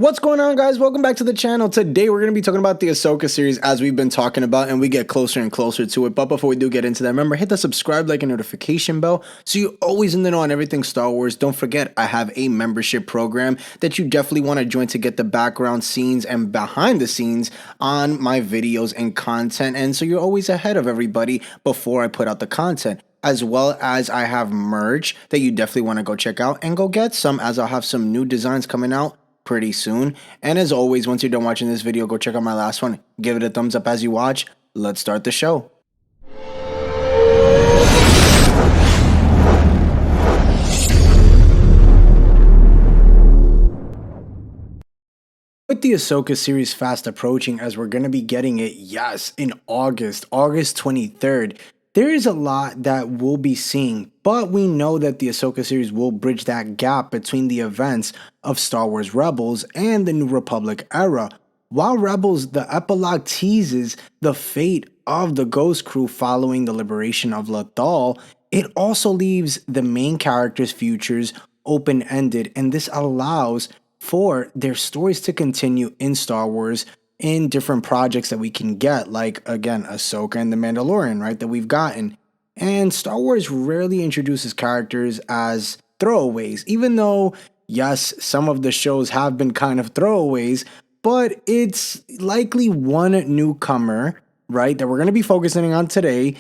What's going on, guys? Welcome back to the channel. Today we're going to be talking about the Ahsoka series, as we've been talking about, and we get closer and closer to it. But before we do get into that, remember, hit the subscribe, like, and notification bell so you're always in the know on everything Star Wars. Don't forget, I have a membership program that you definitely want to join to get the background scenes and behind the scenes on my videos and content, and so you're always ahead of everybody before I put out the content. As well as I have merch that you definitely want to go check out and go get some, as I'll have some new designs coming out pretty soon. And as always, once you're done watching this video, go check out my last one. Give it a thumbs up as you watch. Let's start the show. With the Ahsoka series fast approaching, as we're going to be getting it, yes, in August 23rd, there is a lot that we'll be seeing, but we know that the Ahsoka series will bridge that gap between the events of Star Wars Rebels and the New Republic era. While Rebels, the epilogue teases the fate of the Ghost Crew following the liberation of Lothal, it also leaves the main characters' futures open-ended, and this allows for their stories to continue in Star Wars in different projects that we can get, like, again, Ahsoka and the Mandalorian, right, that we've gotten. And Star Wars rarely introduces characters as throwaways, even though, yes, some of the shows have been kind of throwaways, but it's likely one newcomer, right, that we're going to be focusing on today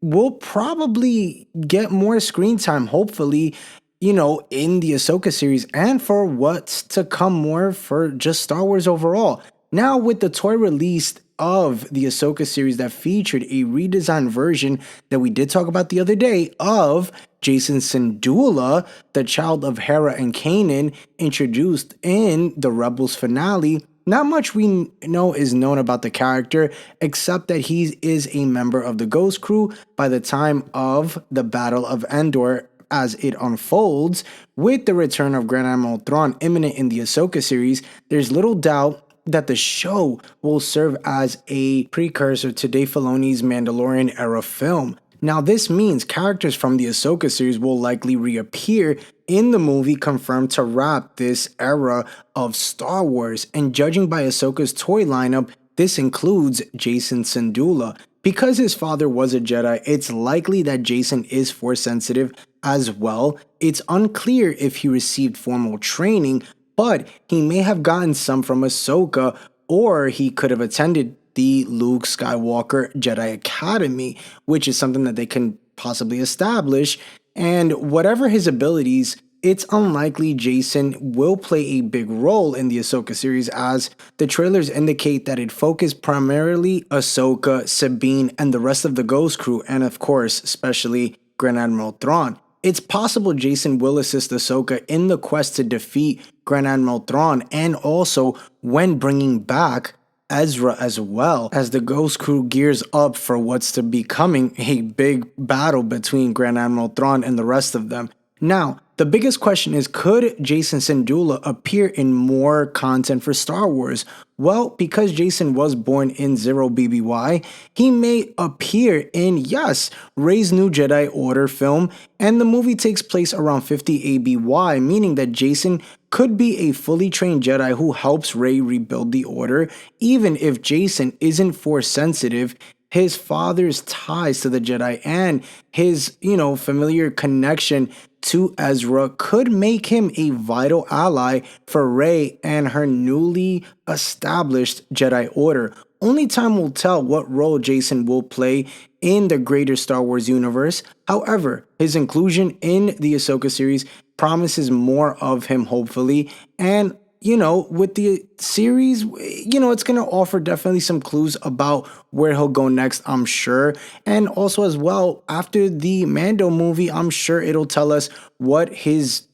will probably get more screen time, hopefully, you know, in the Ahsoka series and for what's to come more for just Star Wars overall. Now, with the toy released of the Ahsoka series that featured a redesigned version that we did talk about the other day of Jacen Syndulla, the child of Hera and Kanan, introduced in the Rebels finale, not much we know is known about the character, except that he is a member of the Ghost Crew by the time of the Battle of Endor. As it unfolds, with the return of Grand Admiral Thrawn imminent in the Ahsoka series, there's little doubt that the show will serve as a precursor to Dave Filoni's Mandalorian-era film. Now, this means characters from the Ahsoka series will likely reappear in the movie, confirmed to wrap this era of Star Wars, and judging by Ahsoka's toy lineup, this includes Jacen Syndulla. Because his father was a Jedi, it's likely that Jacen is Force sensitive as well. It's unclear if he received formal training, but he may have gotten some from Ahsoka, or he could have attended the Luke Skywalker Jedi Academy, which is something that they can possibly establish. And whatever his abilities, it's unlikely Jacen will play a big role in the Ahsoka series, as the trailers indicate that it focused primarily Ahsoka, Sabine, and the rest of the Ghost Crew, and of course, especially Grand Admiral Thrawn. It's possible Jacen will assist Ahsoka in the quest to defeat Grand Admiral Thrawn, and also when bringing back Ezra, as well as the Ghost Crew gears up for what's to be coming, a big battle between Grand Admiral Thrawn and the rest of them. Now, the biggest question is, could Jacen Syndulla appear in more content for Star Wars? Well, because Jacen was born in 0 BBY, he may appear in, yes, Rey's New Jedi Order film, and the movie takes place around 50 ABY, meaning that Jacen could be a fully trained Jedi who helps Rey rebuild the Order. Even if Jacen isn't Force sensitive, his father's ties to the Jedi and his, familiar connection to Ezra could make him a vital ally for Rey and her newly established Jedi Order. Only time will tell what role Jacen will play in the greater Star Wars universe. However, his inclusion in the Ahsoka series promises more of him, hopefully, and with the series, it's going to offer definitely some clues about where he'll go next, I'm sure. And also as well, after the Mando movie, I'm sure it'll tell us what his,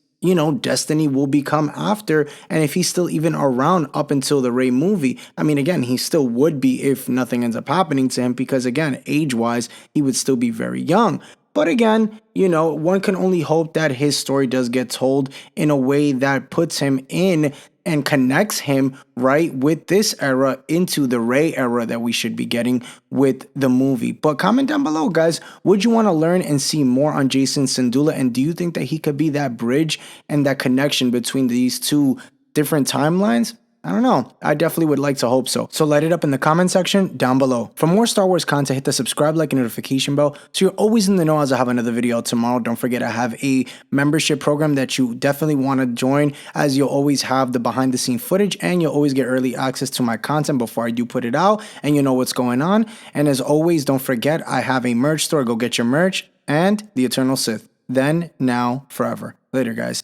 destiny will become after, and if he's still even around up until the Rey movie. I mean, again, he still would be if nothing ends up happening to him, because again, age-wise, he would still be very young. But again, one can only hope that his story does get told in a way that puts him in and connects him right with this era into the Rey era that we should be getting with the movie. But comment down below, guys, would you want to learn and see more on Jacen Syndulla, and do you think that he could be that bridge and that connection between these two different timelines? I don't know. I definitely would like to hope so. So light it up in the comment section down below. For more Star Wars content, hit the subscribe, like, and notification bell so you're always in the know as I have another video out tomorrow. Don't forget I have a membership program that you definitely want to join, as you'll always have the behind the scene footage and you'll always get early access to my content before I do put it out, and you know what's going on. And as always, don't forget I have a merch store. Go get your merch, and the Eternal Sith. Then, now, forever. Later, guys.